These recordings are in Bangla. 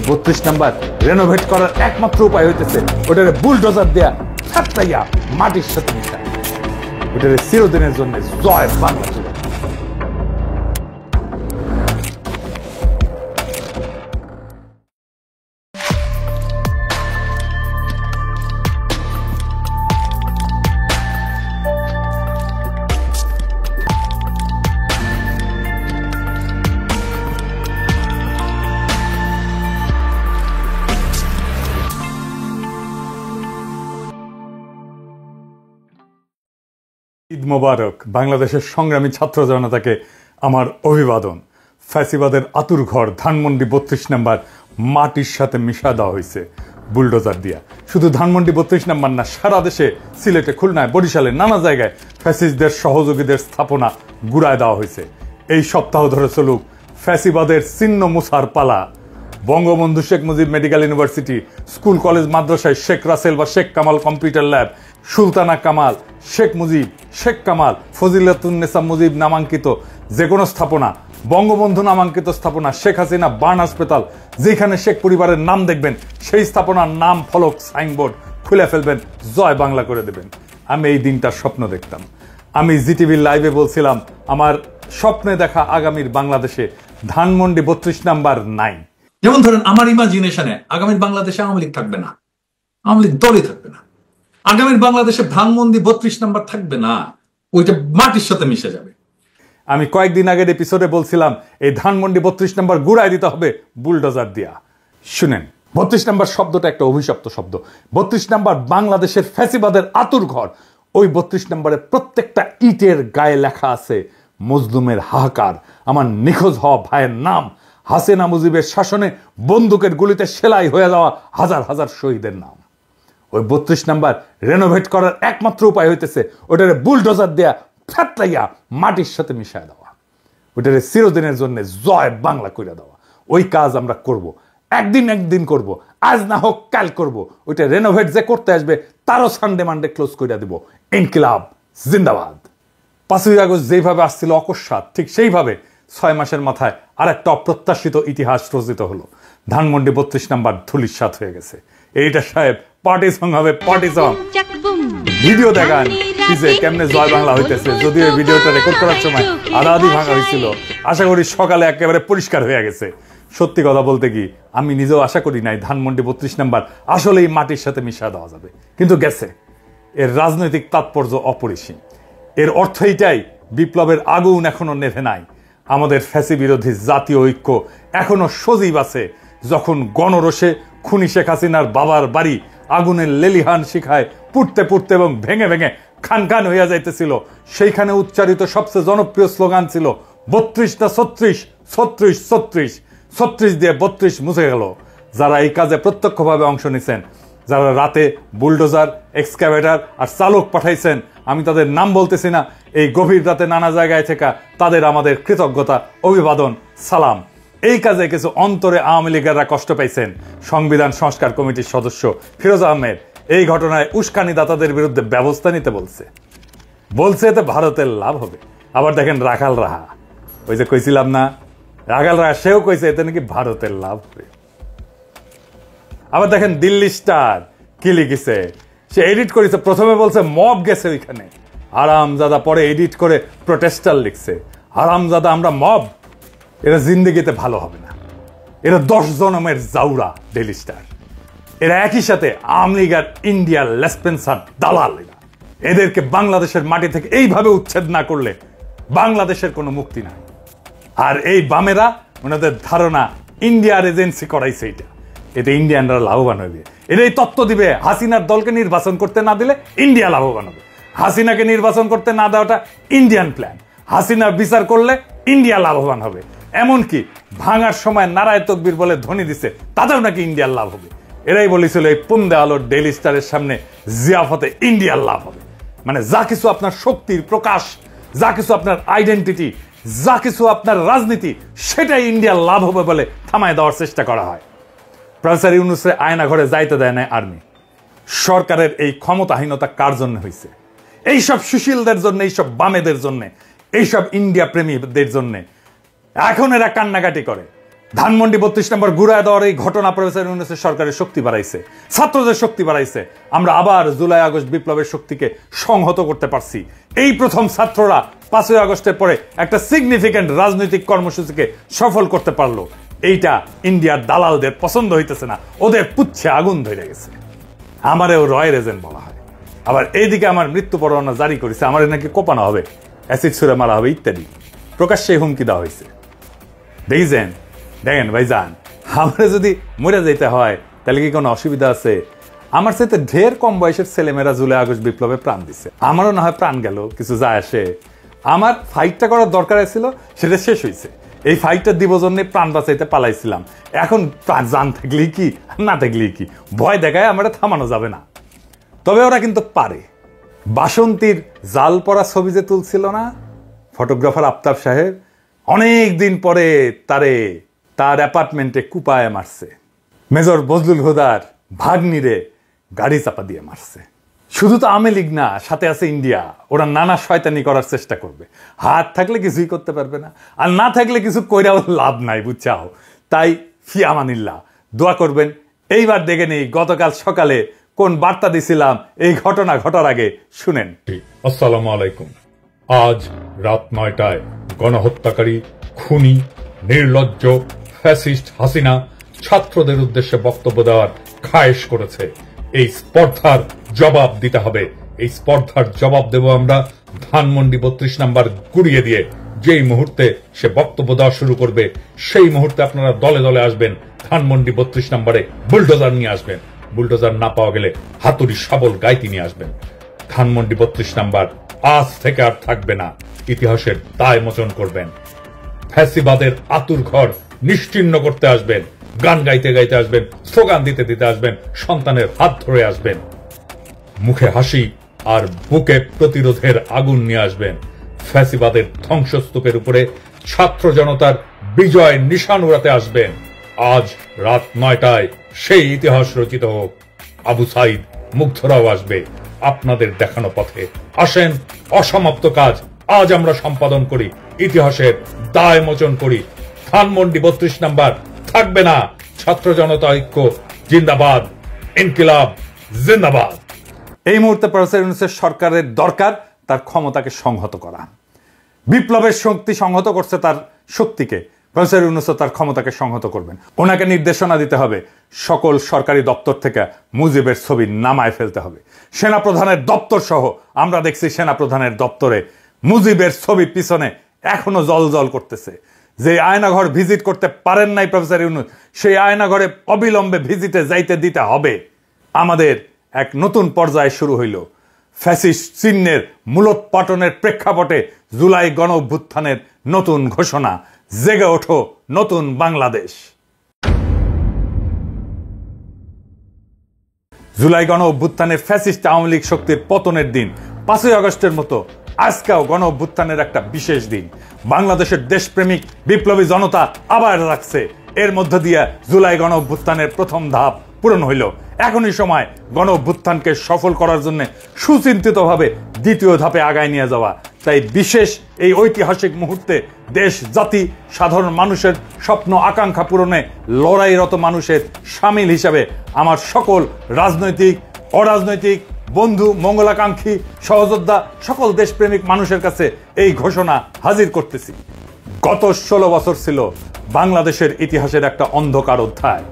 32 নাম্বার রেনোভেট করার একমাত্র উপায় হইতেছে ওটারে বুলডোজার দেয়া ছাত্রাইয়া মাটির সাথে মিশায়। ওটারে চিরদিনের জন্য জয় বাংলা। ঈদ মোবারক। বাংলাদেশের সংগ্রামী ছাত্র জনতাকে আমার অভিবাদন। ফ্যাসিবাদের আতুর ঘর ধানমন্ডি 32 নাম্বার মাটির সাথে মিশা দেওয়া হয়েছে বুলডোজার দিয়া। শুধু ধানমন্ডি 32 নাম্বার না, সারা দেশে সিলেটে, খুলনায়, বরিশালে নানা জায়গায় ফ্যাসিস্টদের সহযোগীদের স্থাপনা গুড়ায় দেওয়া হয়েছে। এই সপ্তাহ ধরে চলুক ফ্যাসিবাদের চিহ্ন মুছার পালা। Bangabandhu Sheikh Mujib medical university, school college মাদ্রাসায় শেখ রাসেল বা শেখ কামাল কম্পিউটার ল্যাব, সুলতানা কামাল, শেখ মুজিব, শেখ কামাল, ফজিলাতুন্নেসা মুজিব নামাঙ্কিত যে কোনো স্থাপনা, বঙ্গবন্ধু নামাঙ্কিত স্থাপনা, শেখ হাসিনা বার্ন হাসপাতাল, যেখানে শেখ পরিবারের নাম দেখবেন সেই স্থাপনার নাম ফলক সাইনবোর্ড খুলে ফেলবেন, জয় বাংলা করে দেবেন। আমি এই দিনটার স্বপ্ন দেখতাম। আমি জিটিভির লাইভে বলছিলাম আমার স্বপ্নে দেখা আগামীর বাংলাদেশে ধানমন্ডি 32 নাম্বার নাই। যেমন ধরেন আমার ইমাজিনেশনে আগামীর বাংলাদেশে আওয়ামী লীগ থাকবে না, আওয়ামী লীগ দলই থাকবে না। আগামীর বাংলাদেশে ধানমন্ডি 32 নাম্বার থাকবে না, ওইটা মাটির সাথে মিশে যাবে। আমি কয়েকদিন আগের এপিসোডে বলছিলাম এই ধানমন্ডি 32 নাম্বার গুড়ায় দিতে হবে বুলডোজার দিয়া। শুনেন, 32 নাম্বার শব্দটা একটা অভিশপ্ত শব্দ। 32 নাম্বার বাংলাদেশের ফ্যাসিবাদের আতুর ঘর। ওই 32 নাম্বারের প্রত্যেকটা ইটের গায়ে লেখা আছে মজলুমের হাহাকার, আমার নিখোঁজ হওয়া ভাইয়ের নাম, হাসিনা মুজিবের শাসনে বন্দুকের গুলিতে সেলাই হয়ে যাওয়া হাজার হাজার শহীদের নাম। ওই 32 নাম্বার রেনোভেট করার একমাত্র উপায় হইতেছে ওটারে বুলডোজার দেয়া ছাত্রাইয়া মাটির সাথে মিশায় দেওয়া, ওটারে চিরদিনের জন্য জয় বাংলা করে দেওয়া। ওই কাজ আমরা করব, একদিন করব, আজ না হোক কাল করব। ওইটা রেনোভেট যে করতে আসবে তারও সানডে মানডে ক্লোজ করে দিব। ইনকিলাব জিন্দাবাদ। 5ই আগস্ট যেইভাবে আসছিল অকস্মাৎ, ঠিক সেইভাবে 6 মাসের মাথায় আর একটা অপ্রত্যাশিত ইতিহাস রচিত হলো। ধানমন্ডি 32 নাম্বার ধুলিস্যাৎ হয়ে গেছে। এইটা সাহেব পার্টি সং হবে, পার্টি সং। ভিডিও দেখান যে কেমনে জয় বাংলা হইতেছে। যদিও এই ভিডিওটা রেকর্ড করার সময় আধা ভাঙা হয়েছিল, আশা করি সকালে একেবারে পরিষ্কার হয়ে গেছে। সত্যি কথা বলতে কি, আমি নিজেও আশা করি নাই ধানমন্ডি 32 নাম্বার আসলেই মাটির সাথে মিশা দেওয়া যাবে, কিন্তু গেছে। এর রাজনৈতিক তাৎপর্য অপরিসীম। এর অর্থ এইটাই, বিপ্লবের আগুন এখনো নেভে নাই। আমাদের ফ্যাসি বিরোধী জাতীয় ঐক্য এখনো সজীব আছে। যখন গণরোষে খুনি শেখ হাসিনার বাবার বাড়ি আগুনের লেলিহান শিখায় পুড়তে পুড়তে এবং ভেঙে ভেঙে খান খান হইয়া যাইতেছিল, সেইখানে উচ্চারিত সবচেয়ে জনপ্রিয় স্লোগান ছিল 32 না 36, 36, 36, 36 দিয়ে 32 মুছে গেল। যারা এই কাজে প্রত্যক্ষভাবে অংশ নিছেন, যারা রাতে বুলডোজার, এক্সকাভেটর আর চালক পাঠাইছেন, আমি তাদের নাম বলতেছি না, এই গভীর রাতে নানা জায়গায় থেকে তাদের আমাদের কৃতজ্ঞতা, অভিবাদন, সালাম। এই কাজে কিছু অন্তরে আওয়ামী লীগেরা কষ্ট পাইছেন। সংবিধান সংস্কার কমিটির সদস্য ফিরোজ আহমেদ এই ঘটনায় উস্কানিদাতাদের বিরুদ্ধে ব্যবস্থা নিতে বলছে এতে ভারতের লাভ হবে। আবার দেখেন রাখাল রাহা, ওই যে কইছিলাম না, রাখাল রাহা সেও কইছে এতে নাকি ভারতের লাভ হবে। আবার দেখেন দিল্লি স্টার কি লিখেছে, সে এডিট করেছে, প্রথমে বলছে মব গেছে ওইখানে, হারামজাদা পরে এডিট করে প্রোটেস্টার লিখছে। হারামজাদা আমরা মব, এরা জিন্দেগিতে ভালো হবে না। এরা 10 জনমের জাউরা ডেইলি স্টার। এরা একই সাথে আওয়ামী লীগ আর ইন্ডিয়ার লেসপেন্সার দালাল। এদেরকে বাংলাদেশের মাটি থেকে এইভাবে উচ্ছেদ না করলে বাংলাদেশের কোনো মুক্তি নাই। আর এই বামেরা, ওনাদের ধারণা ইন্ডিয়ার এজেন্সি করাইছে এইটা, এতে ইন্ডিয়ানরা লাভবান হবে। এটাই তত্ত্ব দিবে হাসিনার দলকে নির্বাচন করতে না দিলে ইন্ডিয়া লাভবান হবে। হাসিনাকে নির্বাচন করতে না দেওয়াটা ইন্ডিয়ান প্ল্যান। হাসিনা বিচার করলে ইন্ডিয়া লাভবান হবে। এমনকি ভাঙার সময় নারায় তকবীর বলে ধ্বনি দিছে, তাতেও নাকি ইন্ডিয়ার লাভ হবে। এরাই বলেছিল এই পুন্দে আলোর ডেইলি স্টারের সামনে জিয়াফতে ইন্ডিয়ার লাভ হবে। মানে যা কিছু আপনার শক্তির প্রকাশ, যা কিছু আপনার আইডেন্টিটি, যা কিছু আপনার রাজনীতি, সেটাই ইন্ডিয়ার লাভ হবে বলে থামায় দেওয়ার চেষ্টা করা হয়। প্রফেসর ইউনূসের আয়না ঘরে যাইতে দেয় না আর্মি। সরকারের এই ক্ষমতাহীনতা কার জন্য হয়েছে? এইসব সুশীলদের জন্য, এইসব বামেদের জন্য, এইসব ইন্ডিয়া প্রেমীদের জন্য। এখন এরা কান্নাকাটি করে, ধানমন্ডি 32 নম্বর গুড়ায় দেওয়ার এই ঘটনা প্রফেসর ইউনূসের সরকারের শক্তি বাড়াইছে, ছাত্রদের শক্তি বাড়াইছে। আমরা আবার জুলাই আগস্ট বিপ্লবের শক্তিকে সংহত করতে পারছি। এই প্রথম ছাত্ররা 5ই আগস্টের পরে একটা সিগনিফিক্যান্ট রাজনৈতিক কর্মসূচিকে সফল করতে পারলো। এইটা ইন্ডিয়ার দালালদের পছন্দ হইতেছে না, ওদের পুচ্ছে আগুন ধরে গেছে। আমারেও রয়ের এজেন্ট বলা হয়। আবার এইদিকে আমার মৃত্যু পরোয়ানা জারি করেছে, আমার নাকি কোপানো হবে, অ্যাসিড ছুড়ে মারা হবে ইত্যাদি প্রকাশ্যে হুমকি দেওয়া হয়েছে। দেখেন ভাইজান, আমরা যদি মরে যেতে হয় তাহলে কি কোনো অসুবিধা আছে? আমার সাথে ঢের কম বয়সের ছেলেমেয়েরা জুলাই আগস্ট বিপ্লবে প্রাণ দিচ্ছে, আমারও না হয় প্রাণ গেল, কিছু যায় আসে। আমার ফাইটটা করার দরকার ছিল, সেটা শেষ হয়েছে। এই ফাইটটা দিব জন্য প্রাণ বাঁচাইতে পালাইছিলাম। এখন জান থাকলেই কি না থাকলেই কি, ভয় দেখায় আমরা থামানো যাবে না। তবে ওরা কিন্তু পারে। বাসন্তীর জাল পরা ছবি যে তুলছিল না ফটোগ্রাফার আফতাব সাহেব, অনেক দিন পরে তার অ্যাপার্টমেন্টে কুপায় মারছে। মেজর বজলুল হুদার ভাগ্নিরে গাড়ি চাপা দিয়ে মারছে। শুধু তো আওয়ামী লীগ না, সাথে আছে ইন্ডিয়া। ওরা নানা শয়তানি করার চেষ্টা করবে। হাত থাকলে কিছুই করতে পারবে না, আর না থাকলে কিছু কইরাও লাভ নাই, বুঝছাও। তাই ফিয়ামানিল্লাহ, দোয়া করবেন। এইবার দেখে নেই গতকাল সকালে কোন বার্তা দিছিলাম এই ঘটনা ঘটার আগে, শুনেন। আসসালামু আলাইকুম। আজ রাত 9টায় গণহত্যাকারী, খুনি, নির্লজ্জ ফ্যাসিস্ট হাসিনা ছাত্রদের উদ্দেশ্যে বক্তব্য দেওয়ার খায়েশ করেছে। এই স্পর্ধার জবাব দিতে হবে। এই স্পর্ধার জবাব দেব আমরা ধানমন্ডি 32 নাম্বার গুড়িয়ে দিয়ে। যেই মুহূর্তে সে বক্তব্য দেওয়া শুরু করবে সেই মুহূর্তে আপনারা দলে দলে আসবেন, ধানমন্ডি 32 নম্বরে বুলডোজার নিয়ে আসবেন। বুলডোজার না পাওয়া গেলে হাতুড়ি শাবল গাইতি নিয়ে আসবেন। ধানমন্ডি 32 নাম্বার আজ থেকে আর থাকবে না, ইতিহাসের দায় মোচন করবেন। ফ্যাসিবাদের আতুর ঘর নিশ্চিহ্ন করতে আসবেন, গান গাইতে গাইতে আসবেন, স্লোগান দিতে দিতে আসবেন, সন্তানের হাত ধরে আসবেন, মুখে হাসি আর বুকে প্রতিরোধের আগুন নিয়ে আসবেন। ফ্যাসিবাদের ধ্বংসস্তূপের উপরে ছাত্র জনতার বিজয় নিশান উড়াতে আসবেন। আজ রাত 9টায় সেই ইতিহাস রচিত হোক। আবু সাইদ, মুগ্ধরাও আসবে আপনাদের দেখানো পথে। আসেন, অসমাপ্ত কাজ আজ আমরা সম্পাদন করি, ইতিহাসের দায় মোচন করি। ধানমন্ডি 32 নাম্বার থাকবে না। ছাত্র জনতা ঐক্য জিন্দাবাদ, ইনকিলাব জিন্দাবাদ। এই মুহূর্তে প্রফেসর ইউনূসের সরকারের দরকার তার ক্ষমতাকে সংহত করা। বিপ্লবের শক্তি সংহত করছে তার শক্তিকে, প্রফেসর ইউনূসও তার ক্ষমতাকে সংহত করবেন। ওনাকে নির্দেশনা দিতে হবে, সকল সরকারি দপ্তর থেকে মুজিবের ছবি নামায় ফেলতে হবে। সেনাপ্রধানের দপ্তর সহ আমরা দেখছি সেনাপ্রধানের দপ্তরে মুজিবের ছবি পিছনে এখনো জল করতেছে। যে আয়নাঘর ভিজিট করতে পারেন নাই প্রফেসর ইউনূস, সেই আয়নাঘরে অবিলম্বে ভিজিটে যাইতে দিতে হবে। আমাদের এক নতুন পর্যায়ে শুরু হইল। ফ্যাসিস্ট চিহ্নের মূলোৎপাটনের প্রেক্ষাপটে জুলাই গণ অভ্যুত্থানের নতুন ঘোষণা, জেগে ওঠো নতুন বাংলাদেশ। জুলাই গণ অভ্যুত্থানের ফ্যাসিস্ট আওয়ামী লীগ শক্তির পতনের দিন 5ই আগস্টের মতো আজকেও গণ অভ্যুত্থানের একটা বিশেষ দিন। বাংলাদেশের দেশপ্রেমিক বিপ্লবী জনতা আবার রাখছে। এর মধ্য দিয়ে জুলাই গণ অভ্যুত্থানের প্রথম ধাপ পূরণ হইল। এখনই সময় গণ অভ্যুত্থানকে সফল করার জন্য সুচিন্তিতভাবে দ্বিতীয় ধাপে আগায় নিয়ে যাওয়া। তাই বিশেষ এই ঐতিহাসিক মুহূর্তে দেশ, জাতি, সাধারণ মানুষের স্বপ্ন আকাঙ্ক্ষা পূরণে লড়াইরত মানুষের সামিল হিসাবে আমার সকল রাজনৈতিক, অরাজনৈতিক বন্ধু, মঙ্গলাকাঙ্ক্ষী, সহযোদ্ধা, সকল দেশপ্রেমিক মানুষের কাছে এই ঘোষণা হাজির করতেছি। গত 16 বছর ছিল বাংলাদেশের ইতিহাসের একটা অন্ধকার অধ্যায়।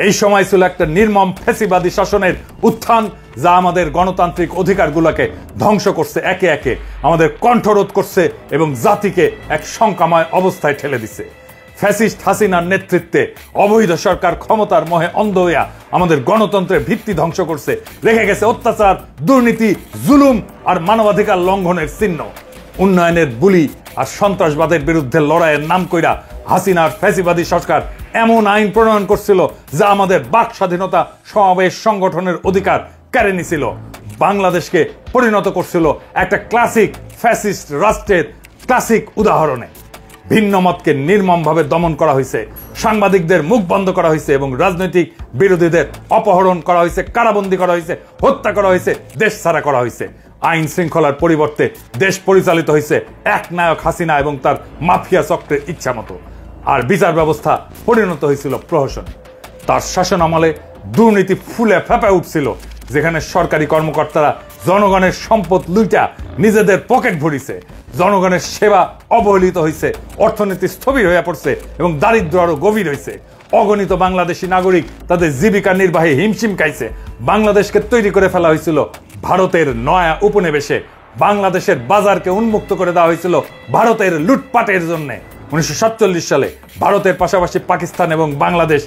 এই সময় ছিল একটা নির্মম ফ্যাসিবাদী শাসনের উত্থান, যা আমাদের গণতান্ত্রিক অধিকারগুলোকে ধ্বংস করছে, একে একে আমাদের কণ্ঠরোধ করছে এবং জাতিকে এক শঙ্কাময় অবস্থায় ঠেলে দিছে। ফ্যাসিস্ট হাসিনার নেতৃত্বে অবৈধ সরকার ক্ষমতার মোহে অন্ধ হইয়া আমাদের গণতন্ত্রের ভিত্তি ধ্বংস করছে, রেখে গেছে অত্যাচার, দুর্নীতি, জুলুম আর মানবাধিকার লঙ্ঘনের চিহ্ন। উন্নয়নের বুলি আর সন্ত্রাসবাদের বিরুদ্ধে লড়াইয়ের নাম কইরা হাসিনার ফ্যাসিবাদী সরকার এমন আইন প্রণয়ন করছিল যা আমাদের বাক স্বাধীনতা, সমাবেশ, সংগঠনের অধিকার কেড়ে নিছিল। বাংলাদেশকে পরিণত করছিল একটা ক্লাসিক ফ্যাসিস্ট রাষ্ট্রের ক্লাসিক উদাহরণে। ভিন্ন মতকে নির্মমভাবে দমন করা হয়েছে, সাংবাদিকদের মুখ বন্ধ করা হয়েছে এবং রাজনৈতিক বিরোধীদের অপহরণ করা হয়েছে, কারাবন্দী করা হয়েছে, হত্যা করা হয়েছে, দেশ ছাড়া করা হয়েছে। আইন শৃঙ্খলার পরিবর্তে দেশ পরিচালিত হয়েছে এক নায়ক হাসিনা এবং তার মাফিয়া চক্রের ইচ্ছা মতো। আর বিচার ব্যবস্থা পরিণত হয়েছিল প্রহসনে। তার শাসন আমলে দুর্নীতি ফুলে ফেঁপে উঠছিল, যেখানে সরকারি কর্মকর্তারা জনগণের সম্পদ লুইটা নিজেদের পকেট ভরিছে, জনগণের সেবা অবহেলিত হয়েছে, অর্থনীতি স্থবির হয়ে পড়ছে এবং দারিদ্র আরো গভীর হয়েছে। অগণিত বাংলাদেশি নাগরিক তাদের জীবিকা নির্বাহে হিমশিম খাইছে। বাংলাদেশকে তৈরি করে ফেলা হয়েছিল ভারতের নয়া উপনিবেশে। বাংলাদেশের বাজারকে উন্মুক্ত করে দেওয়া হয়েছিল ভারতের লুটপাটের জন্য। 1947 সালে ভারতের পাশাপাশি পাকিস্তান এবং বাংলাদেশ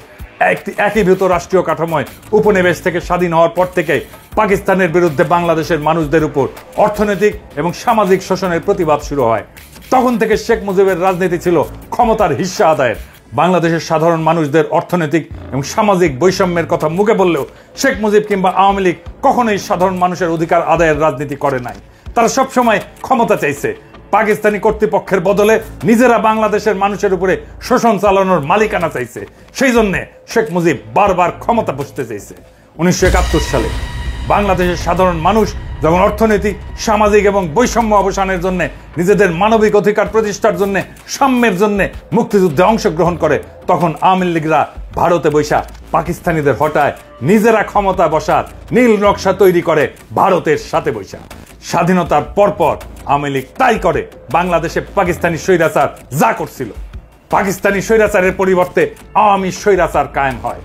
একীভূত রাষ্ট্রীয় কাঠামোয় উপনিবেশ থেকে স্বাধীন হওয়ার পর থেকে পাকিস্তানের বিরুদ্ধে বাংলাদেশের মানুষদের উপর অর্থনৈতিক এবং সামাজিক শোষণের প্রতিবাদ শুরু হয়। তখন থেকে শেখ মুজিবের রাজনীতি ছিল ক্ষমতার হিস্সা আদায়ের। বাংলাদেশের সাধারণ মানুষদের অর্থনৈতিক এবং সামাজিক বৈষম্যের কথা মুখে বললেও শেখ মুজিব কিংবা আওয়ামী লীগ কখনোই সাধারণ মানুষের অধিকার আদায়ের রাজনীতি করে নাই। তারা সবসময় ক্ষমতা চাইছে, পাকিস্তানি কর্তৃপক্ষের বদলে নিজেরা বাংলাদেশের মানুষের উপরে শোষণ চালানোর মালিকানা চাইছে। সেই জন্যে শেখ মুজিব বারবার ক্ষমতা বসতে চাইছে। 1971 সালে বাংলাদেশের সাধারণ মানুষ যখন অর্থনৈতিক, সামাজিক এবং বৈষম্য অবসানের জন্য, নিজেদের মানবিক অধিকার প্রতিষ্ঠার জন্য, সাম্যের জন্য মুক্তিযুদ্ধে অংশগ্রহণ করে, তখন আওয়ামী লীগরা ভারতে বৈশা পাকিস্তানিদের হটায় নিজেরা ক্ষমতা বসার নীল নকশা তৈরি করে ভারতের সাথে বৈশা। স্বাধীনতার পরপর আওয়ামী লীগ তাই করে। বাংলাদেশে পাকিস্তানি স্বৈরাচার যা করছিল, পাকিস্তানি স্বৈরাচারের পরিবর্তে আওয়ামী স্বৈরাচার কায়েম হয়।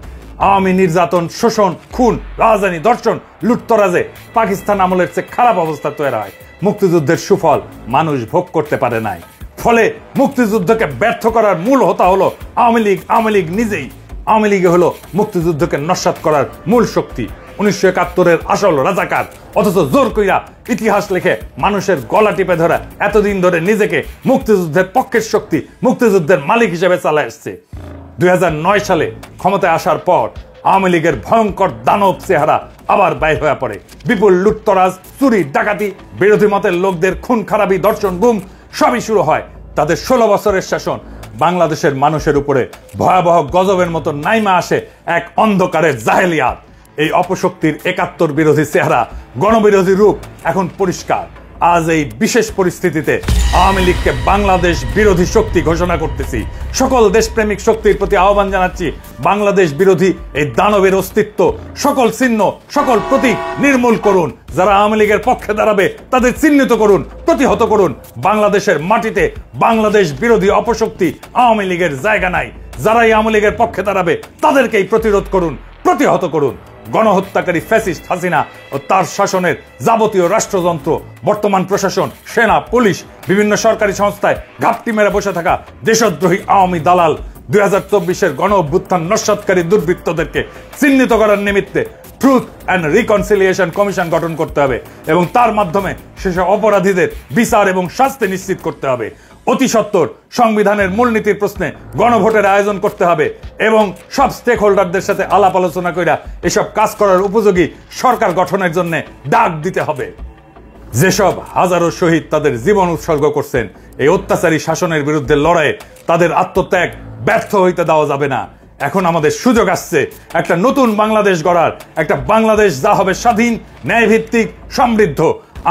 আওয়ামী নির্যাতন, শোষণ, খুন, রাজধানী দর্শন, লুটতরাজে পাকিস্তান আমলের চেয়ে খারাপ অবস্থা তৈরি হয়। মুক্তিযুদ্ধের সুফল মানুষ ভোগ করতে পারে নাই। ফলে মুক্তিযুদ্ধকে ব্যর্থ করার মূল হোতা হলো আওয়ামী লীগ নিজেই। আওয়ামী লীগ হলো মুক্তিযুদ্ধকে নস্যাৎ করার মূল শক্তি। 1971-এর আসল রাজাকার, অথচ জোর কইরা ইতিহাস লিখে মানুষের গলা টিপে ধরা এতদিন ধরে নিজেকে মুক্তিযুদ্ধের পক্ষের শক্তি, মুক্তিযুদ্ধের মালিক হিসেবে চালা আসছে। 2009 সালে ক্ষমতায় আসার পর আওয়ামী লীগের ভয়ঙ্কর দানব চেহারা আবার বাইর হয়ে পড়ে। বিপুল লুটতরাজ, চুরি, ডাকাতি, বিরোধী মতের লোকদের খুন খারাপি, দর্শন, গুম সবই শুরু হয়। তাদের 16 বছরের শাসন বাংলাদেশের মানুষের উপরে ভয়াবহ গজবের মতো নাইমা আসে এক অন্ধকারের জাহেলিয়াত। এই অপশক্তির 71 বিরোধী চেহারা, গণবিরোধী রূপ এখন পরিষ্কার। আজ এই বিশেষ পরিস্থিতিতে আওয়ামী লীগকে বাংলাদেশ বিরোধী শক্তি ঘোষণা করতেছি। সকল দেশপ্রেমিক শক্তির প্রতি আহ্বান জানাচ্ছি, বাংলাদেশ বিরোধী এই দানবের অস্তিত্ব, সকল চিহ্ন, সকল প্রতীক নির্মূল করুন। যারা আওয়ামী লীগের পক্ষে দাঁড়াবে তাদের চিহ্নিত করুন, প্রতিহত করুন। বাংলাদেশের মাটিতে বাংলাদেশ বিরোধী অপশক্তি আওয়ামী লীগের জায়গা নাই। যারাই আওয়ামী লীগের পক্ষে দাঁড়াবে তাদেরকেই প্রতিরোধ করুন, প্রতিহত করুন। গণহত্যাকারী ফ্যাসিস্ট হাসিনা ও তার শাসনের যাবতীয় রাষ্ট্রযন্ত্র, বর্তমান প্রশাসন, সেনা, পুলিশ, বিভিন্ন সরকারি সংস্থায় ঘাপটি মেরে বসে থাকা দেশদ্রোহী আওয়ামী দালাল 2024-এর গণ অভ্যুত্থান নস্যাৎকারী দুর্বৃত্তদেরকে চিহ্নিত করার নিমিত্তে ট্রুথ অ্যান্ড রিকনসিলিয়েশন কমিশন গঠন করতে হবে এবং তার মাধ্যমে সেসব অপরাধীদের বিচার এবং শাস্তি নিশ্চিত করতে হবে। অতি সত্বর সংবিধানের মূলনীতির প্রশ্নে গণভোটের আয়োজন করতে হবে এবং সব স্টেক হোল্ডারদের সাথে আলাপ আলোচনা করে এসব কাজ করার উপযোগী সরকার গঠনের জন্য ডাক দিতে হবে। যেসব হাজারো শহীদ তাদের জীবন উৎসর্গ করছেন এই অত্যাচারী শাসনের বিরুদ্ধে লড়াইয়ে, তাদের আত্মত্যাগ ব্যর্থ হইতে দেওয়া যাবে না। এখন আমাদের সুযোগ আসছে একটা নতুন বাংলাদেশ গড়ার, একটা বাংলাদেশ যা হবে স্বাধীন, ন্যায়ভিত্তিক, সমৃদ্ধ।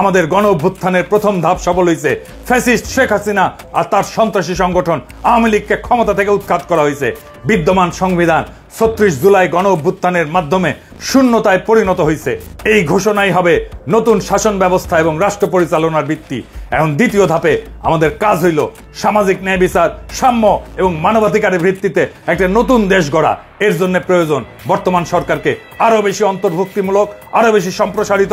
আমাদের গণ অভ্যুত্থানের প্রথম ধাপ সফল হয়েছে। ফ্যাসিস্ট শেখ হাসিনা আর তার সন্ত্রাসী সংগঠন আওয়ামী লীগকে ক্ষমতা থেকে উৎখাত করা হয়েছে। বিদ্যমান সংবিধান 36 জুলাই গণ অভ্যুত্থানের মাধ্যমে শূন্যতায় পরিণত হয়েছে। এই ঘোষণাই হবে নতুন শাসন ব্যবস্থা এবং রাষ্ট্র পরিচালনার ভিত্তি। এখন দ্বিতীয় ধাপে আমাদের কাজ হইল সামাজিক ন্যায় বিচার, সাম্য এবং মানবাধিকারের ভিত্তিতে একটা নতুন দেশ গড়া। এর জন্য প্রয়োজন বর্তমান সরকারকে আরো বেশি অন্তর্ভুক্তিমূলক, আরো বেশি সম্প্রসারিত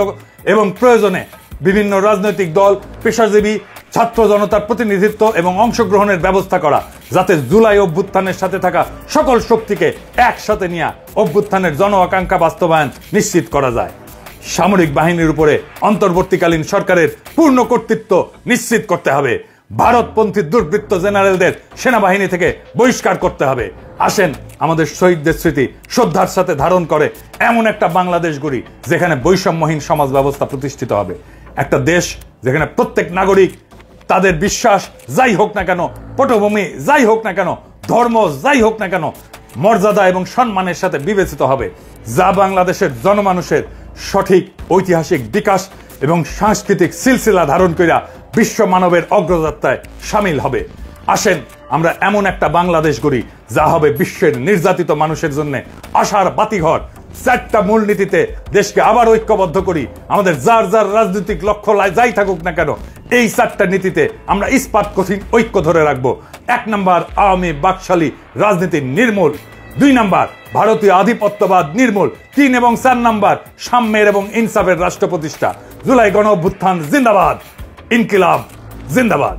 এবং প্রয়োজনে বিভিন্ন রাজনৈতিক দল, পেশাজীবী, ছাত্র জনতার প্রতিনিধিত্ব এবং অংশগ্রহণের ব্যবস্থা করা, যাতে জুলাই অভ্যুত্থানের সাথে থাকা সকল শক্তিকে একসাথে নিয়ে অভ্যুত্থানের জন আকাঙ্ক্ষা বাস্তবায়ন নিশ্চিত করা যায়। সামরিক বাহিনীর উপরে অন্তর্বর্তীকালীন সরকারের পূর্ণ কর্তৃত্ব নিশ্চিত করতে হবে। ভারতপন্থী দুর্বৃত্ত জেনারেলদের সেনাবাহিনী থেকে বহিষ্কার করতে হবে। আসেন আমাদের শহীদদের স্মৃতি শ্রদ্ধার সাথে ধারণ করে এমন একটা বাংলাদেশ গড়ি যেখানে বৈষম্যহীন সমাজ ব্যবস্থা প্রতিষ্ঠিত হবে। একটা দেশ যেখানে প্রত্যেক নাগরিক তাদের বিশ্বাস যাই হোক না কেন, পটভূমি যাই হোক না কেন, ধর্ম যাই হোক না কেন, মর্যাদা এবং সম্মানের সাথে বিবেচিত হবে, যা বাংলাদেশের জনমানুষের সঠিক ঐতিহাসিক বিকাশ এবং সাংস্কৃতিক সিলসিলা ধারণ কইরা বিশ্ব মানবের অগ্রযাত্রায় সামিল হবে। আসেন আমরা এমন একটা বাংলাদেশ গড়ি যা হবে বিশ্বের নির্যাতিত মানুষের জন্য আশার বাতিঘর। 4টা মূলনীতিতে দেশকে আবার ঐক্যবদ্ধ করি। আমাদের যার যার রাজনৈতিক লক্ষ্য যাই থাকুক না কেন, এই 4টা নীতিতে আমরা ইস্পাত কঠিন ঐক্য ধরে রাখবো। 1 নম্বর, আওয়ামী বাকশালী রাজনীতি নির্মূল। 2 নম্বর, ভারতীয় আধিপত্যবাদ নির্মূল। 3 এবং 4 নম্বর, সাম্যের এবং ইনসাফের রাষ্ট্র প্রতিষ্ঠা। জুলাই গণ অভ্যুত্থান জিন্দাবাদ, ইনকিলাব জিন্দাবাদ।